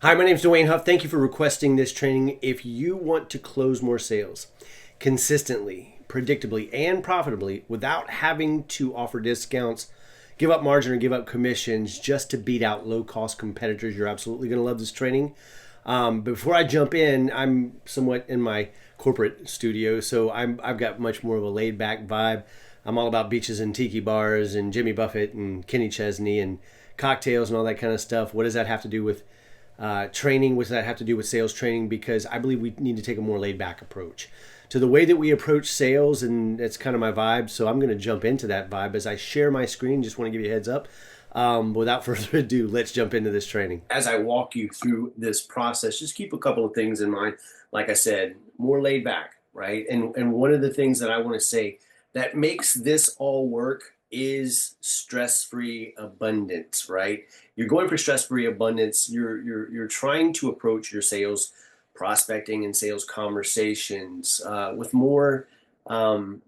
Hi, my name is Dwayne Huff. Thank you for requesting this training. If you want to close more sales consistently, predictably, and profitably without having to offer discounts, give up margin, or give up commissions just to beat out low cost competitors, you're absolutely going to love this training. Before I jump in, I'm somewhat in my corporate studio, so I've got much more of a laid back vibe. I'm all about beaches and tiki bars and Jimmy Buffett and Kenny Chesney and cocktails and all that kind of stuff. What does that have to do with training? What does that have to do with sales training? Because I believe we need to take a more laid back approach to the way that we approach sales, and it's kind of my vibe. So I'm going to jump into that vibe as I share my screen. Just want to give you a heads up. Without further ado, let's jump into this training. As I walk you through this process, just keep a couple of things in mind. Like I said, more laid back, right? And one of the things that I want to say that makes this all work is stress-free abundance, right? You're going for stress-free abundance. You're trying to approach your sales prospecting and sales conversations with more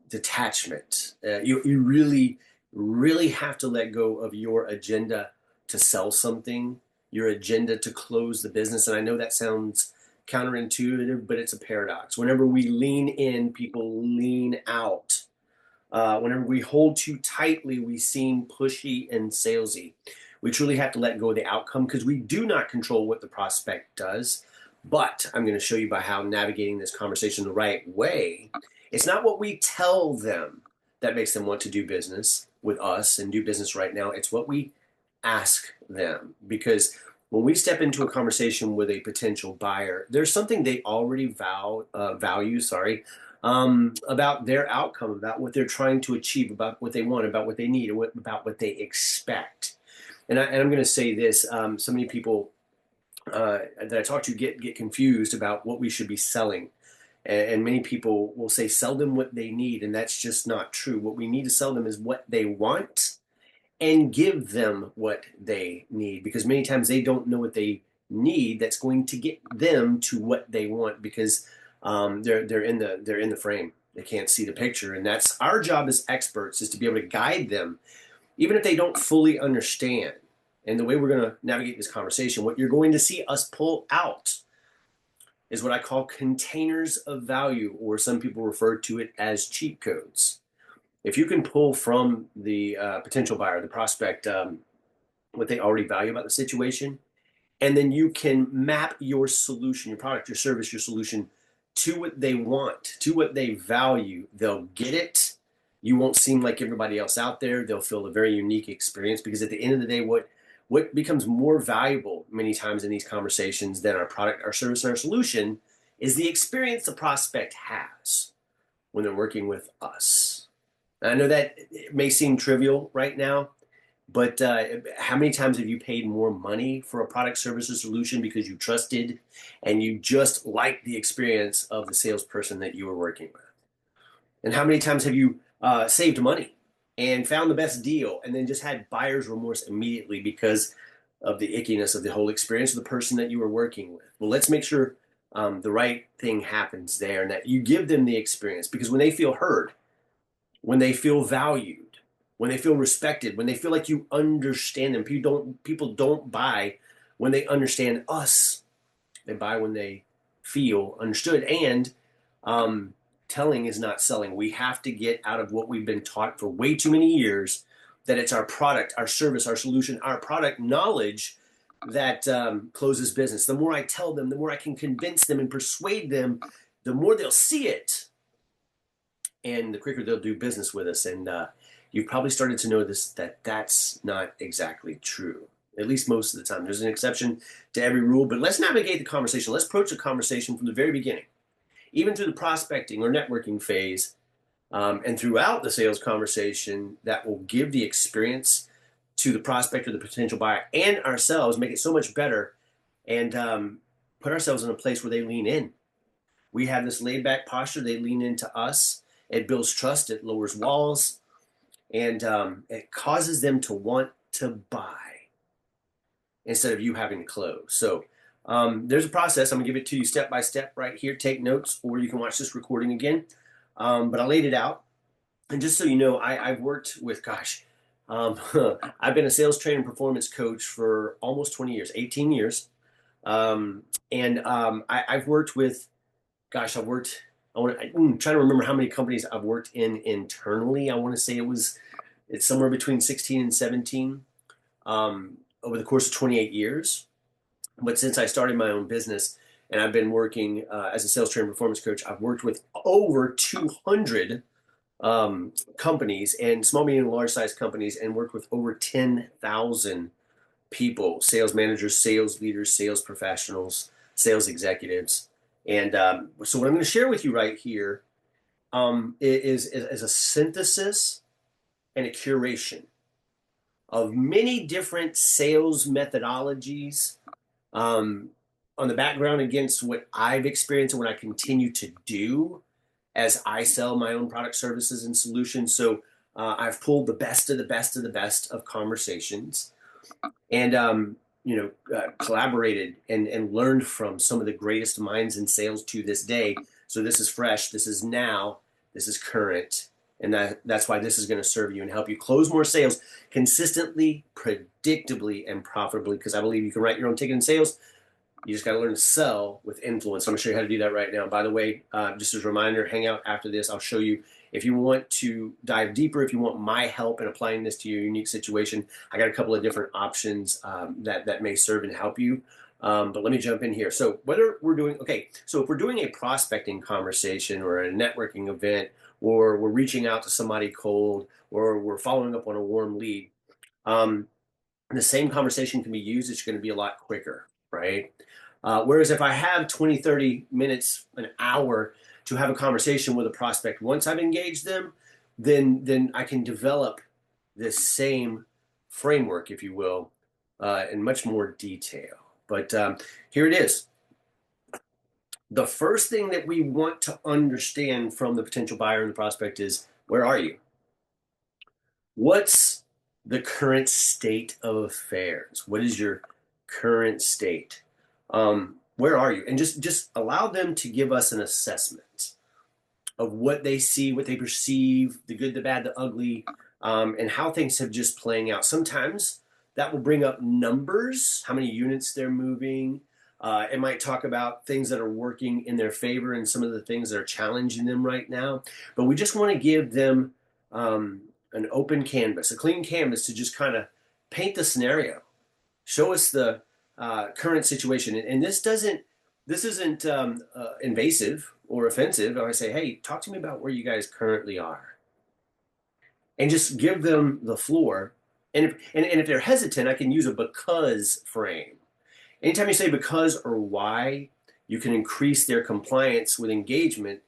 detachment. You really have to let go of your agenda to sell something, your agenda to close the business. And I know that sounds counterintuitive, but it's a paradox. Whenever we lean in, people lean out. Whenever we hold too tightly, we seem pushy and salesy. We truly have to let go of the outcome because we do not control what the prospect does. But I'm going to show you by how navigating this conversation the right way. It's not what we tell them that makes them want to do business with us and do business right now. It's what we ask them. Because when we step into a conversation with a potential buyer, there's something they already value, about their outcome, about what they're trying to achieve, about what they want, about what they need, about what they expect. And I'm going to say this: so many people that I talk to get confused about what we should be selling, and many people will say sell them what they need, and that's just not true. What we need to sell them is what they want, and give them what they need, because many times they don't know what they need that's going to get them to what they want, because they're in the frame. They can't see the picture, and that's our job as experts, is to be able to guide them, even if they don't fully understand. And the way we're going to navigate this conversation, what you're going to see us pull out is what I call containers of value, or some people refer to it as cheat codes. If you can pull from the potential buyer, the prospect, what they already value about the situation, and then you can map your solution, your product, your service, your solution to what they want, to what they value, they'll get it. You won't seem like everybody else out there. They'll feel a very unique experience, because at the end of the day, what becomes more valuable many times in these conversations than our product, our service, and our solution is the experience the prospect has when they're working with us. And I know that it may seem trivial right now, but how many times have you paid more money for a product, service, or solution because you trusted and you just liked the experience of the salesperson that you were working with? And how many times have you saved money and found the best deal and then just had buyer's remorse immediately because of the ickiness of the whole experience of the person that you were working with? Well, let's make sure the right thing happens there, and that you give them the experience, because when they feel heard, when they feel valued, when they feel respected, when they feel like you understand them. People don't buy when they understand us. They buy when they feel understood. And telling is not selling. We have to get out of what we've been taught for way too many years, that it's our product, our service, our solution, our product knowledge that closes business. The more I tell them, the more I can convince them and persuade them, the more they'll see it, and the quicker they'll do business with us. And you've probably started to notice that that's not exactly true, at least most of the time. There's an exception to every rule, but let's navigate the conversation. Let's approach the conversation from the very beginning, even through the prospecting or networking phase, and throughout the sales conversation. That will give the experience to the prospect or the potential buyer and ourselves, make it so much better, and put ourselves in a place where they lean in. We have this laid back posture. They lean into us. It builds trust. It lowers walls, and it causes them to want to buy instead of you having to close. So there's a process. I'm going to give it to you step by step right here. Take notes, or you can watch this recording again. But I laid it out. And just so you know, I've worked with, I've been a sales trainer and performance coach for almost 20 years, 18 years. Um, I've worked with, gosh, I'm trying to remember how many companies I've worked in internally. I want to say it's somewhere between 16 and 17 over the course of 28 years. But since I started my own business and I've been working as a sales trainer performance coach, I've worked with over 200 companies and small, medium, and large size companies and worked with over 10,000 people, sales managers, sales leaders, sales professionals, sales executives. And so what I'm going to share with you right here is a synthesis and a curation of many different sales methodologies um, on the background against what I've experienced and what I continue to do as I sell my own product, services, and solutions. So I've pulled the best of the best of the best of conversations and collaborated and learned from some of the greatest minds in sales to this day. So this is fresh, this is now, this is current, and that's why this is going to serve you and help you close more sales consistently, predictably, and profitably. Because I believe you can write your own ticket in sales. You just got to learn to sell with influence. I'm going to show you how to do that right now. By the way, just as a reminder, hang out after this. I'll show you if you want to dive deeper, if you want my help in applying this to your unique situation. I got a couple of different options that may serve and help you. But let me jump in here. So whether we're doing, okay, so if we're doing a prospecting conversation or a networking event, or we're reaching out to somebody cold, or we're following up on a warm lead, um, the same conversation can be used. It's going to be a lot quicker, right? Whereas if I have 20, 30 minutes, an hour to have a conversation with a prospect, once I've engaged them, then I can develop this same framework, if you will, in much more detail. But here it is. The first thing that we want to understand from the potential buyer and the prospect is, where are you? What's the current state of affairs? What is your current state? Where are you? And just allow them to give us an assessment of what they see, what they perceive, the good, the bad, the ugly, and how things have just playing out. Sometimes that will bring up numbers, how many units they're moving. It might talk about things that are working in their favor and some of the things that are challenging them right now. But we just want to give them an open canvas, a clean canvas to just kind of paint the scenario, show us the current situation. And this isn't invasive or offensive. I say, hey, talk to me about where you guys currently are, and just give them the floor. And if they're hesitant, I can use a because frame. Anytime you say because or why, you can increase their compliance with engagement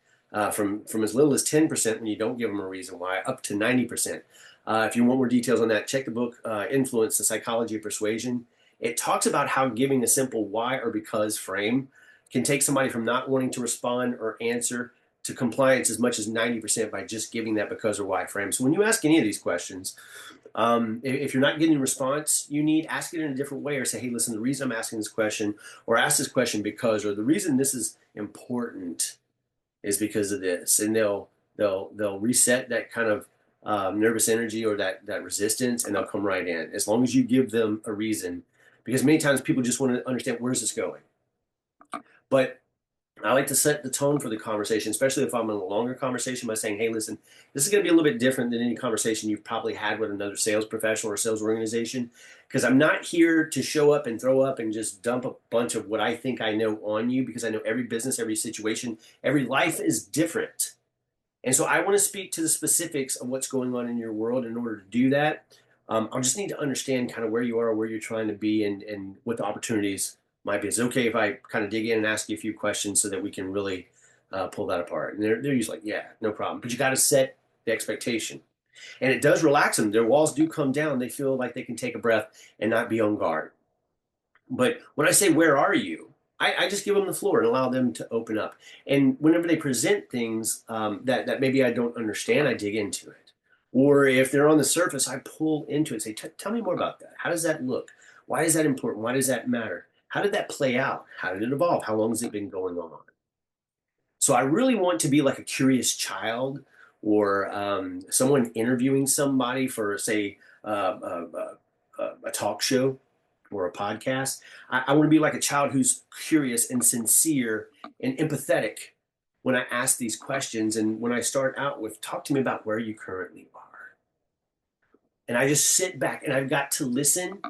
from as little as 10% when you don't give them a reason why, up to 90%. If you want more details on that, check the book Influence, The Psychology of Persuasion. It talks about how giving a simple why or because frame can take somebody from not wanting to respond or answer to compliance as much as 90% by just giving that because or why frame. So when you ask any of these questions, if you're not getting the response you need, ask it in a different way, or say, hey, listen, the reason I'm asking this question, or ask this question because, or the reason this is important is because of this. And they'll reset that kind of nervous energy or that resistance, and they'll come right in as long as you give them a reason. Because many times people just want to understand, where's this going? But I like to set the tone for the conversation, especially if I'm in a longer conversation, by saying, hey, listen, this is going to be a little bit different than any conversation you've probably had with another sales professional or sales organization, because I'm not here to show up and throw up and just dump a bunch of what I think I know on you, because I know every business, every situation, every life is different. And so I want to speak to the specifics of what's going on in your world. In order to do that, I just need to understand kind of where you are, where you're trying to be, and what the opportunities might be. It's okay if I kind of dig in and ask you a few questions so that we can really pull that apart. And they're usually like, yeah, no problem. But you got to set the expectation. And it does relax them. Their walls do come down. They feel like they can take a breath and not be on guard. But when I say, where are you? I just give them the floor and allow them to open up. And whenever they present things that maybe I don't understand, I dig into it. Or if they're on the surface, I pull into it and say, tell me more about that. How does that look? Why is that important? Why does that matter? How did that play out? How did it evolve? How long has it been going on? So I really want to be like a curious child, or someone interviewing somebody for, say, a talk show. or a podcast. I want to be like a child who's curious and sincere and empathetic when I ask these questions. And when I start out with, talk to me about where you currently are. And I just sit back and I've got to listen.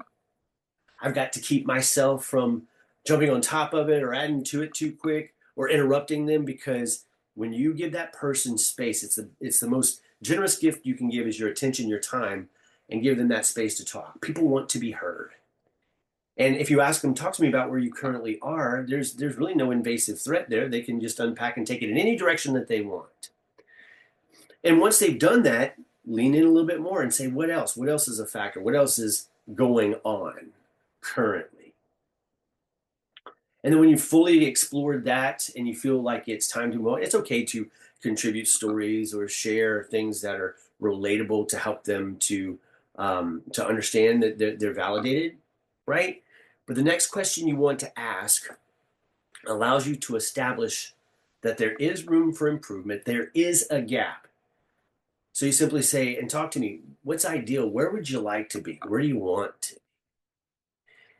I've got to keep myself from jumping on top of it or adding to it too quick or interrupting them, because when you give that person space, it's the most generous gift you can give is your attention, your time, and give them that space to talk. People want to be heard. And if you ask them, talk to me about where you currently are, there's really no invasive threat there. They can just unpack and take it in any direction that they want. And once they've done that, lean in a little bit more and say, what else? What else is a factor? What else is going on currently? And then when you fully explored that and you feel like it's time to move on, it's okay to contribute stories or share things that are relatable to help them to understand that they're validated, right? But the next question you want to ask allows you to establish that there is room for improvement. There is a gap. So you simply say, and talk to me, what's ideal? Where would you like to be? Where do you want to?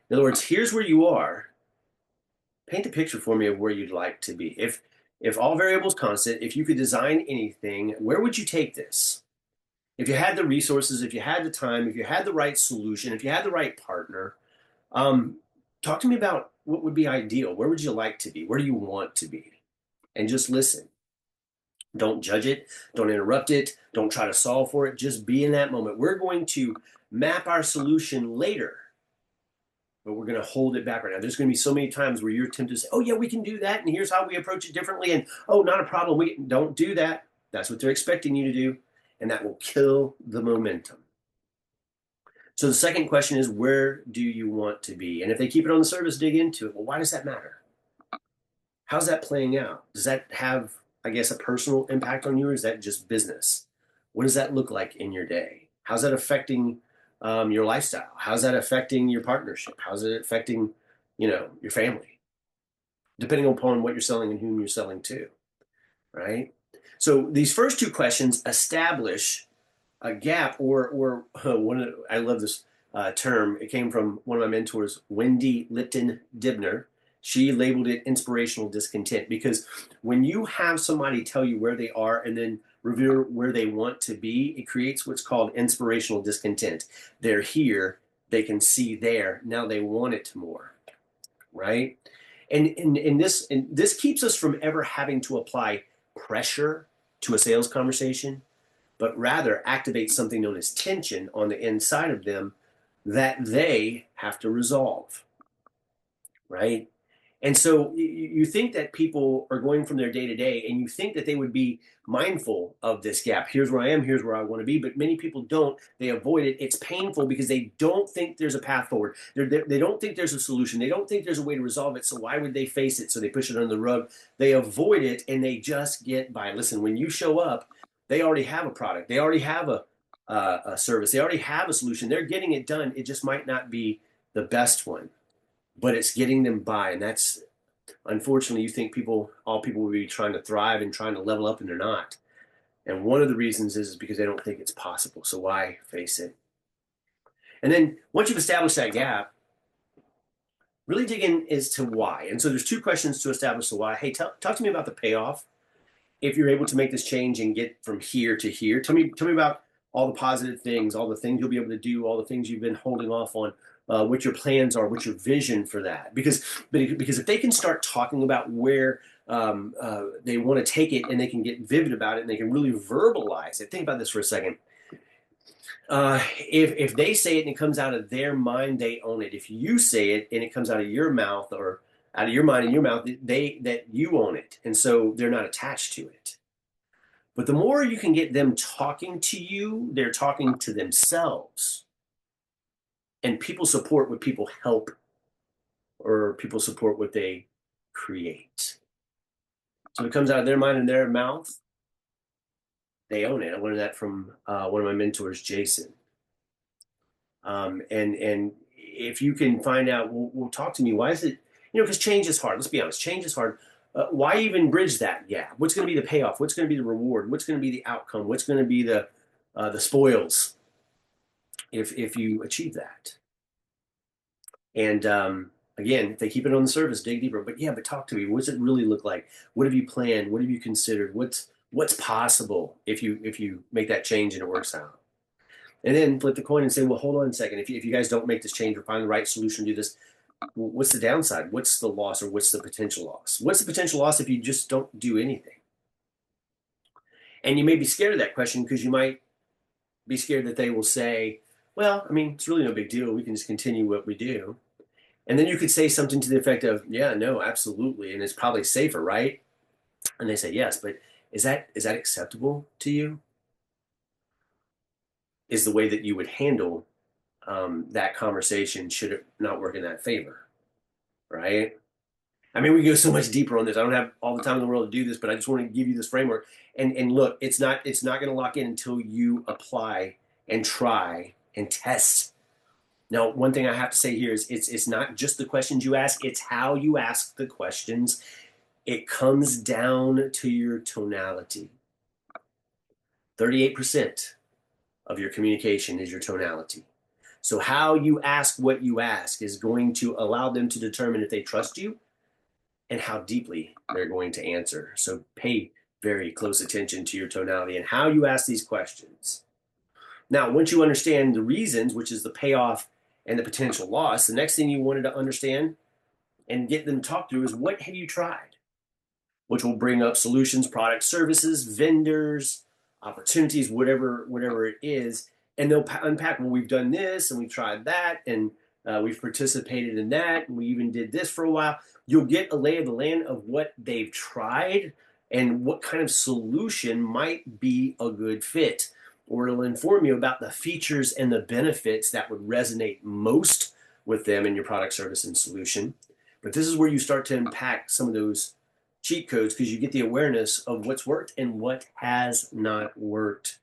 In other words, here's where you are. Paint a picture for me of where you'd like to be. If all variables constant, if you could design anything, where would you take this? If you had the resources, if you had the time, if you had the right solution, if you had the right partner, um, talk to me about what would be ideal. Where would you like to be? Where do you want to be? And just listen. Don't judge it. Don't interrupt it. Don't try to solve for it. Just be in that moment. We're going to map our solution later, but we're going to hold it back right now. There's going to be so many times where you're tempted to say, oh, yeah, we can do that. And here's how we approach it differently. And oh, not a problem. We don't do that. That's what they're expecting you to do. And that will kill the momentum. So the second question is, where do you want to be? And if they keep it on the surface, dig into it. Well, why does that matter? How's that playing out? Does that have, I guess, a personal impact on you, or is that just business? What does that look like in your day? How's that affecting your lifestyle? How's that affecting your partnership? How's it affecting, your family? Depending upon what you're selling and whom you're selling to, right? So these first two questions establish a gap, or I love this term. It came from one of my mentors, Wendy Lipton Dibner. She labeled it inspirational discontent, because when you have somebody tell you where they are and then review where they want to be, it creates what's called inspirational discontent. They're here, they can see there, now they want it more, right? And this keeps us from ever having to apply pressure to a sales conversation, but rather activate something known as tension on the inside of them that they have to resolve, right? And so you think that people are going from their day to day, and you think that they would be mindful of this gap. Here's where I am, here's where I want to be. But many people don't. They avoid it. It's painful because they don't think there's a path forward. They don't think there's a solution. They don't think there's a way to resolve it. So why would they face it? So they push it under the rug. They avoid it and they just get by. Listen, when you show up, they already have a product. They already have a service. They already have a solution. They're getting it done. It just might not be the best one, but it's getting them by. And that's, unfortunately, you think all people will be trying to thrive and trying to level up, and they're not. And one of the reasons is because they don't think it's possible. So why face it? And then once you've established that gap, really dig in as to why. And so there's two questions to establish the why. Hey, talk to me about the payoff. If you're able to make this change and get from here to here, tell me about all the positive things, all the things you'll be able to do, all the things you've been holding off on, what your plans are, what's your vision for that. Because if they can start talking about where they want to take it, and they can get vivid about it, and they can really verbalize it. Think about this for a second. If they say it and it comes out of their mind, they own it. If you say it and it comes out of your mouth, or out of your mind and your mouth, that you own it, and so they're not attached to it. But the more you can get them talking to you, they're talking to themselves. And people support what people help, or people support what they create. So it comes out of their mind and their mouth, they own it. I learned that from one of my mentors, Jason. And if you can find out, well, talk to me. Why is it? Because change is hard. Let's be honest. Change is hard. Why even bridge that gap? What's going to be the payoff? What's going to be the reward? What's going to be the outcome? What's going to be the spoils if you achieve that? And again, if they keep it on the surface, dig deeper. But yeah, but talk to me. What does it really look like? What have you planned? What have you considered? What's possible if you make that change and it works out? And then flip the coin and say, well, hold on a second. If you guys don't make this change or find the right solution, do this. Well, what's the downside? What's the loss or what's the potential loss? What's the potential loss if you just don't do anything? And you may be scared of that question because you might be scared that they will say, well, I mean, it's really no big deal. We can just continue what we do. And then you could say something to the effect of, yeah, no, absolutely. And it's probably safer, right? And they say, yes, but is that acceptable to you? Is the way that you would handle that conversation should it not work in that favor, right? I mean, we go so much deeper on this. I don't have all the time in the world to do this, but I just want to give you this framework. And look, it's not going to lock in until you apply and try and test. Now, one thing I have to say here is it's not just the questions you ask; it's how you ask the questions. It comes down to your tonality. 38% of your communication is your tonality. So how you ask what you ask is going to allow them to determine if they trust you and how deeply they're going to answer. So pay very close attention to your tonality and how you ask these questions. Now, once you understand the reasons, which is the payoff and the potential loss, the next thing you wanted to understand and get them to talk through is what have you tried? Which will bring up solutions, products, services, vendors, opportunities, whatever it is, and they'll unpack. Well, we've done this and we've tried that, and we've participated in that, and we even did this for a while. You'll get a lay of the land of what they've tried and what kind of solution might be a good fit, or it'll inform you about the features and the benefits that would resonate most with them in your product, service, and solution. But this is where you start to unpack some of those cheat codes because you get the awareness of what's worked and what has not worked.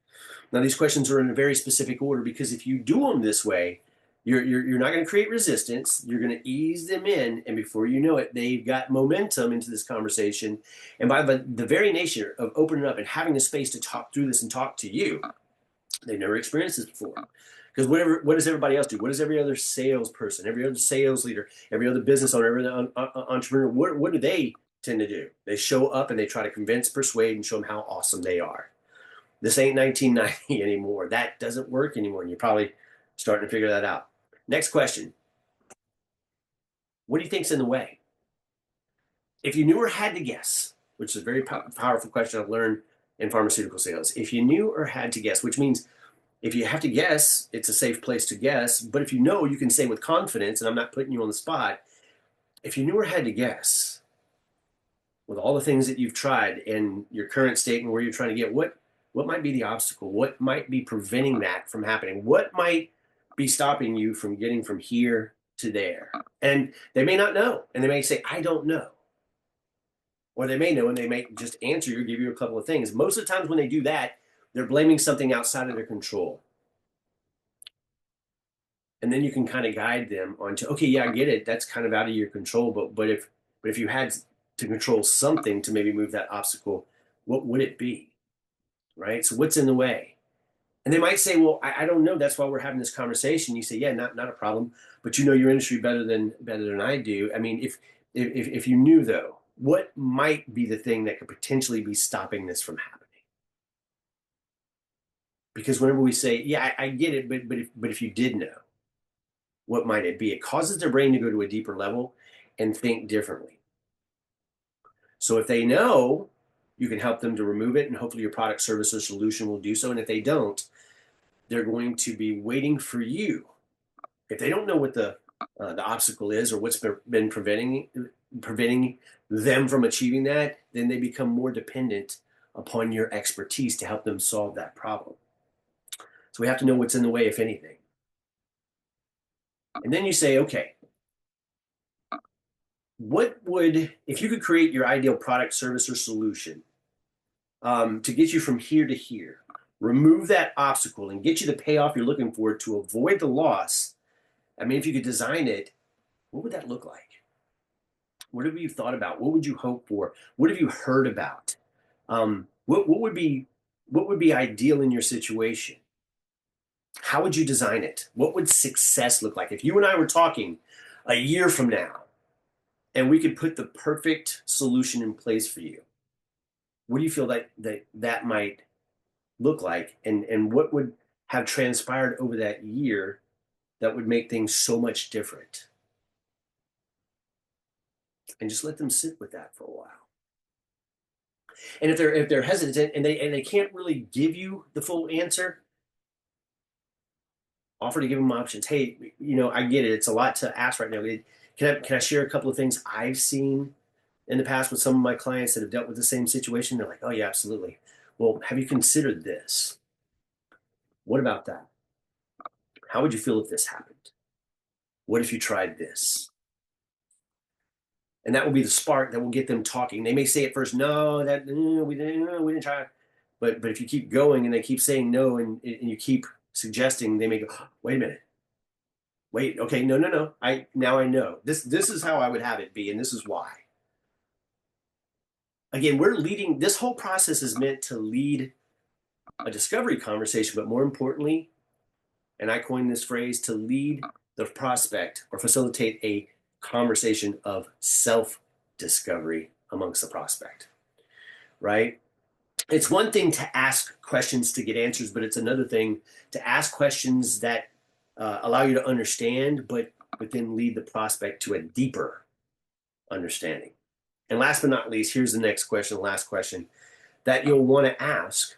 Now, these questions are in a very specific order because if you do them this way, you're not going to create resistance. You're going to ease them in, and before you know it, they've got momentum into this conversation. And by the very nature of opening up and having the space to talk through this and talk to you, they've never experienced this before. Because what does everybody else do? What does every other salesperson, every other sales leader, every other business owner, every other entrepreneur, what do they tend to do? They show up and they try to convince, persuade, and show them how awesome they are. This ain't 1990 anymore. That doesn't work anymore. And you're probably starting to figure that out. Next question. What do you think's in the way? If you knew or had to guess, which is a very powerful question I've learned in pharmaceutical sales. If you knew or had to guess, which means if you have to guess, it's a safe place to guess. But if you know, you can say with confidence, and I'm not putting you on the spot, if you knew or had to guess, with all the things that you've tried and your current state and where you're trying to get, what might be the obstacle? What might be preventing that from happening? What might be stopping you from getting from here to there? And they may not know, and they may say, I don't know. Or they may know and they may just answer you or give you a couple of things. Most of the times when they do that, they're blaming something outside of their control. And then you can kind of guide them onto, okay, yeah, I get it. That's kind of out of your control. But if you had to control something to maybe move that obstacle, what would it be? Right? So what's in the way? And they might say, well, I don't know. That's why we're having this conversation. You say, yeah, not a problem. But you know your industry better than I do. I mean, if you knew though, what might be the thing that could potentially be stopping this from happening? Because whenever we say, yeah, I get it, but if you did know, what might it be? It causes their brain to go to a deeper level and think differently. So if they know, you can help them to remove it, and hopefully your product, service, or solution will do so. And if they don't, they're going to be waiting for you. If they don't know what the obstacle is or what's been preventing them from achieving that, then they become more dependent upon your expertise to help them solve that problem. So we have to know what's in the way, if anything. And then you say, okay, if you could create your ideal product, service, or solution to get you from here to here, remove that obstacle and get you the payoff you're looking for to avoid the loss. I mean, if you could design it, what would that look like? What have you thought about? What would you hope for? What have you heard about? What would be ideal in your situation? How would you design it? What would success look like? If you and I were talking a year from now, and we could put the perfect solution in place for you, what do you feel that might look like, and what would have transpired over that year that would make things so much different? And just let them sit with that for a while. And if they're hesitant and they can't really give you the full answer, offer to give them options. Hey, I get it. It's a lot to ask right now. Can I share a couple of things I've seen in the past with some of my clients that have dealt with the same situation? They're like, oh yeah, absolutely. Well, have you considered this? What about that? How would you feel if this happened? What if you tried this? And that will be the spark that will get them talking. They may say at first, no, we didn't try. But if you keep going and they keep saying no, and you keep suggesting, they may go, oh, wait a minute. Wait, okay, no. I know. This is how I would have it be, and this is why. Again, we're leading, this whole process is meant to lead a discovery conversation, but more importantly, and I coined this phrase, to lead the prospect or facilitate a conversation of self-discovery amongst the prospect, right? It's one thing to ask questions to get answers, but it's another thing to ask questions that allow you to understand, but then lead the prospect to a deeper understanding. And last but not least, here's the next question, the last question that you'll want to ask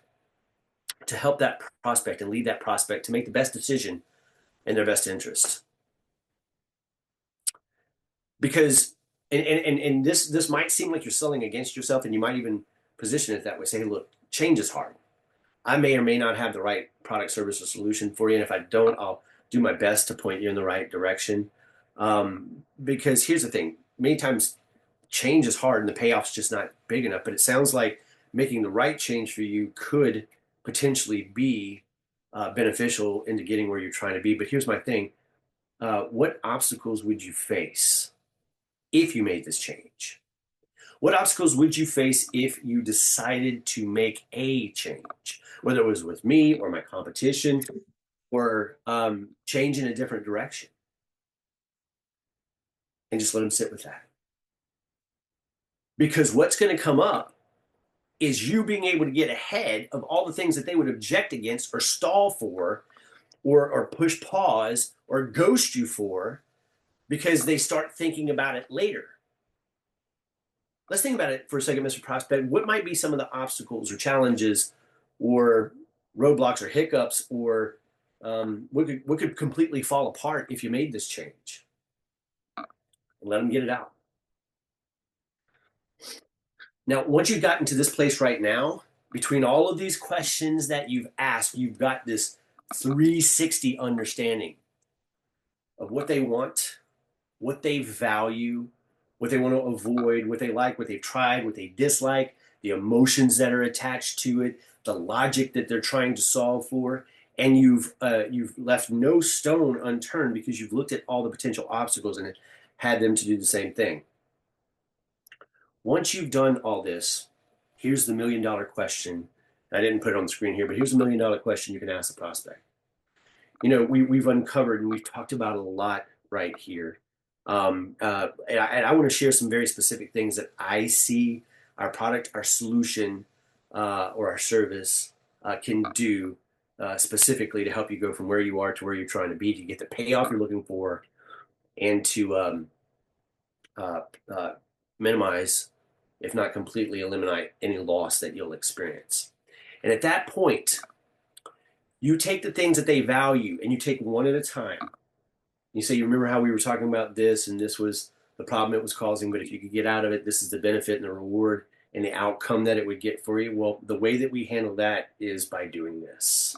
to help that prospect and lead that prospect to make the best decision in their best interest. Because and this might seem like you're selling against yourself, and you might even position it that way. Say, hey, look, change is hard. I may or may not have the right product, service, or solution for you. And if I don't, I'll do my best to point you in the right direction. Because here's the thing, many times change is hard and the payoff's just not big enough. But it sounds like making the right change for you could potentially be beneficial into getting where you're trying to be. But here's my thing. What obstacles would you face if you made this change? What obstacles would you face if you decided to make a change, whether it was with me or my competition, or change in a different direction? And just let them sit with that. Because what's going to come up is you being able to get ahead of all the things that they would object against or stall for, or push pause or ghost you for, because they start thinking about it later. Let's think about it for a second, Mr. Prospect. What might be some of the obstacles or challenges or roadblocks or hiccups, or what could completely fall apart if you made this change? And let them get it out. Now, once you've gotten to this place right now, between all of these questions that you've asked, you've got this 360 understanding of what they want, what they value, what they want to avoid, what they like, what they've tried, what they dislike, the emotions that are attached to it, the logic that they're trying to solve for, and you've left no stone unturned because you've looked at all the potential obstacles and had them to do the same thing. Once you've done all this, here's the $1,000,000 question. I didn't put it on the screen here, but here's a $1,000,000 question you can ask the prospect. We've uncovered and we've talked about it a lot right here. And I want to share some very specific things that I see our product, our solution, or our service can do specifically to help you go from where you are to where you're trying to be, to get the payoff you're looking for, and to minimize, if not completely eliminate, any loss that you'll experience. And at that point, you take the things that they value and you take one at a time. You say, you remember how we were talking about this, and this was the problem it was causing, but if you could get out of it, this is the benefit and the reward and the outcome that it would get for you. Well, the way that we handle that is by doing this.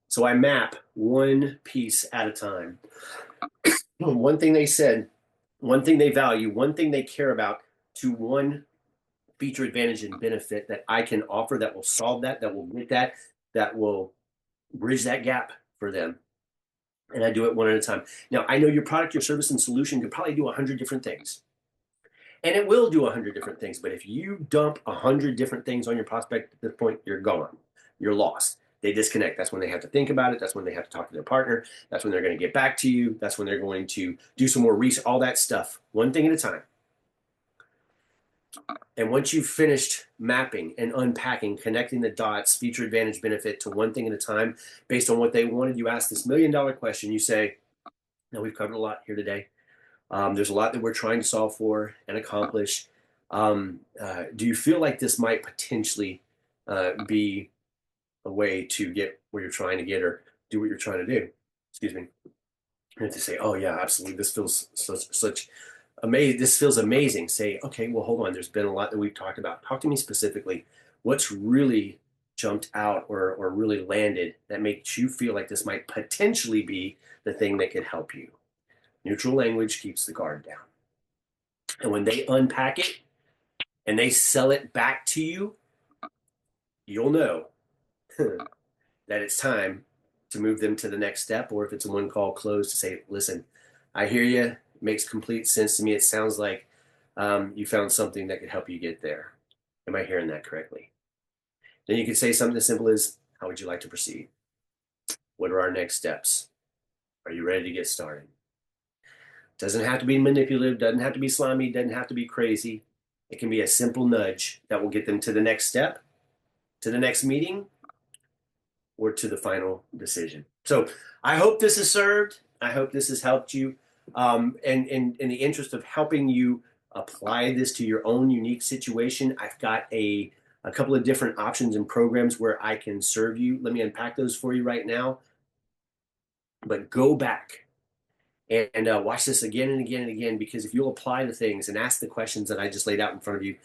So I map one piece at a time. One thing they said, one thing they value, one thing they care about, to one feature, advantage, and benefit that I can offer that will solve that will get that will bridge that gap for them. And I do it one at a time. Now, I know your product, your service, and solution could probably do 100 different things. And it will do 100 different things. But if you dump 100 different things on your prospect at this point, you're gone. You're lost. they disconnect. That's when they have to think about it. That's when they have to talk to their partner. That's when they're going to get back to you. That's when they're going to do some more research, all that stuff, one thing at a time. And once you've finished mapping and unpacking, connecting the dots, feature, advantage, benefit to one thing at a time, based on what they wanted, you ask this $1 million question. You say, now we've covered a lot here today. There's a lot that we're trying to solve for and accomplish. Do you feel like this might potentially be a way to get where you're trying to get or do what you're trying to do? Excuse me. And to say, oh yeah, absolutely. This feels such amazing. This feels amazing. Say, okay, well, hold on. There's been a lot that we've talked about. Talk to me specifically. What's really jumped out or really landed that makes you feel like this might potentially be the thing that could help you? Neutral language keeps the guard down. And when they unpack it and they sell it back to you, you'll know that it's time to move them to the next step, or if it's a one call close, to say, listen, I hear you. It makes complete sense to me. It sounds like you found something that could help you get there. Am I hearing that correctly? Then you can say something as simple as, how would you like to proceed? What are our next steps? Are you ready to get started? Doesn't have to be manipulative, doesn't have to be slimy, doesn't have to be crazy. It can be a simple nudge that will get them to the next step, to the next meeting, or to the final decision. So I hope this has served. I hope this has helped you. And in the interest of helping you apply this to your own unique situation, I've got a couple of different options and programs where I can serve you. Let me unpack those for you right now. But go back and watch this again and again and again, because if you'll apply the things and ask the questions that I just laid out in front of you,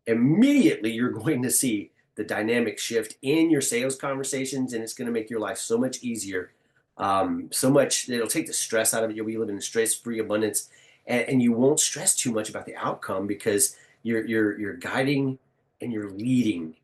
immediately you're going to see the dynamic shift in your sales conversations, and it's going to make your life so much easier. So much, it'll take the stress out of it. You'll be living in stress-free abundance, and you won't stress too much about the outcome, because you're guiding and you're leading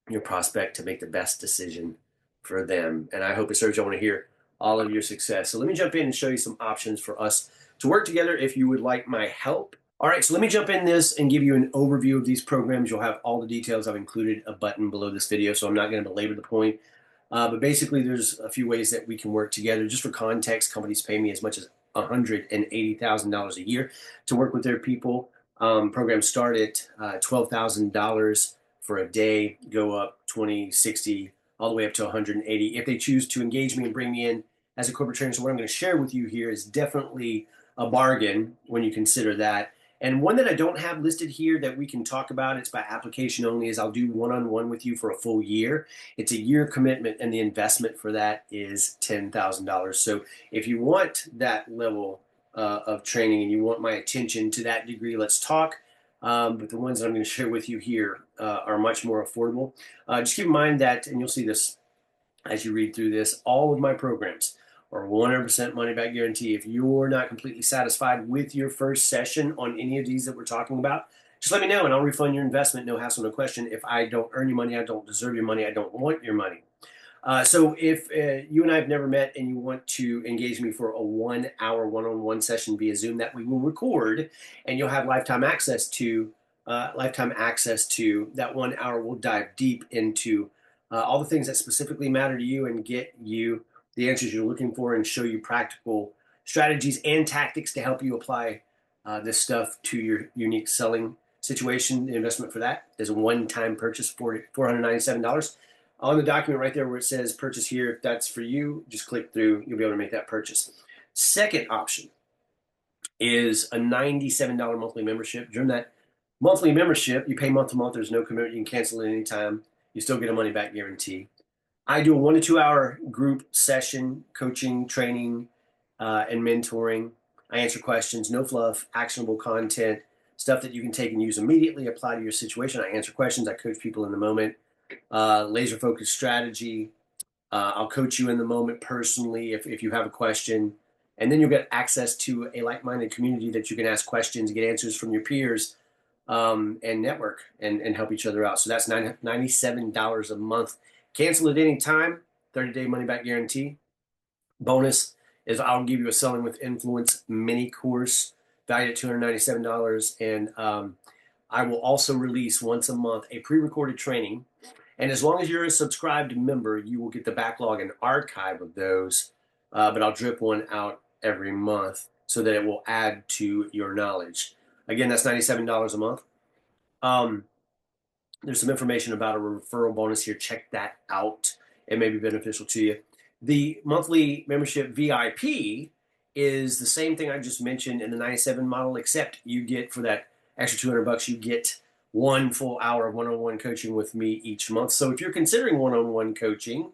your prospect to make the best decision for them. And I hope it serves you. I want to hear all of your success. So let me jump in and show you some options for us to work together if you would like my help. All right, so let me jump in this and give you an overview of these programs. You'll have all the details. I've included a button below this video, so I'm not going to belabor the point. But basically, there's a few ways that we can work together. Just for context, companies pay me as much as $180,000 a year to work with their people. Programs start at $12,000 for a day, go up 20, 60, all the way up to 180 if they choose to engage me and bring me in as a corporate trainer. So what I'm going to share with you here is definitely a bargain when you consider that. And one that I don't have listed here that we can talk about, it's by application only, is I'll do one-on-one with you for a full year. It's a year commitment, and the investment for that is $10,000. So if you want that level of training and you want my attention to that degree, let's talk. But the ones that I'm going to share with you here are much more affordable. Just keep in mind that, and you'll see this as you read through this, all of my programs are 100% money back guarantee. If you're not completely satisfied with your first session on any of these that we're talking about, just let me know and I'll refund your investment. No hassle, no question. If I don't earn your money, I don't deserve your money, I don't want your money. So if you and I have never met and you want to engage me for a 1 hour one-on-one session via Zoom that we will record, and you'll have lifetime access to that 1 hour, we'll dive deep into all the things that specifically matter to you and get you the answers you're looking for, and show you practical strategies and tactics to help you apply this stuff to your unique selling situation. The investment for that is a one-time purchase for $497. On the document right there where it says purchase here, if that's for you, just click through. You'll be able to make that purchase. Second option is a $97 monthly membership. During that monthly membership, you pay month to month. There's no commitment. You can cancel it anytime. You still get a money back guarantee. I do a 1 to 2 hour group session, coaching, training, and mentoring. I answer questions, no fluff, actionable content, stuff that you can take and use immediately, apply to your situation. I answer questions. I coach people in the moment. Laser focused strategy. I'll coach you in the moment personally if you have a question. And then you'll get access to a like-minded community that you can ask questions, get answers from your peers, and network and help each other out. So that's $97 a month. Cancel at any time, 30-day money-back guarantee. Bonus is I'll give you a Selling with Influence mini course valued at $297. And I will also release once a month a pre-recorded training. And as long as you're a subscribed member, you will get the backlog and archive of those. But I'll drip one out every month so that it will add to your knowledge. Again, that's $97 a month. Um, there's some information about a referral bonus here. Check that out. It may be beneficial to you. The monthly membership VIP is the same thing I just mentioned in the 97 model, except you get for that extra $200, you get 1 full hour of one-on-one coaching with me each month. So if you're considering one-on-one coaching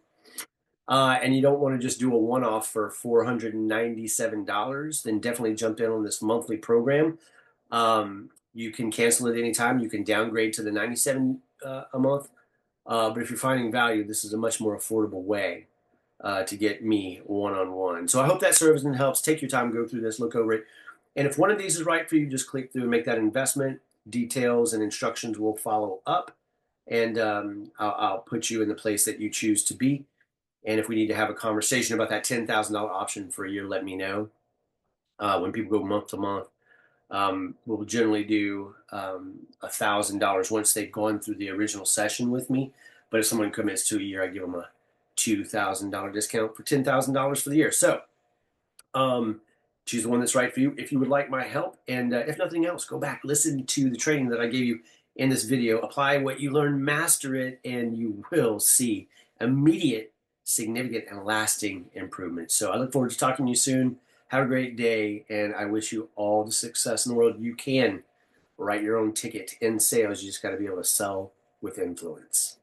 and you don't want to just do a one-off for $497, then definitely jump in on this monthly program. You can cancel it anytime. You can downgrade to the 97 a month. But if you're finding value, this is a much more affordable way to get me one-on-one. So I hope that serves and helps. Take your time, go through this, look over it. And if one of these is right for you, just click through and make that investment. Details and instructions will follow up. And I'll put you in the place that you choose to be. And if we need to have a conversation about that $10,000 option for a year, let me know. When people go month to month, we'll generally do $1,000 once they've gone through the original session with me. But if someone commits to a year, I give them a $2,000 discount for $10,000 for the year. So choose the one that's right for you. If you would like my help, and if nothing else, go back, listen to the training that I gave you in this video, apply what you learned, master it, and you will see immediate, significant, and lasting improvement. So I look forward to talking to you soon. Have a great day, and I wish you all the success in the world. You can write your own ticket in sales. You just got to be able to sell with influence.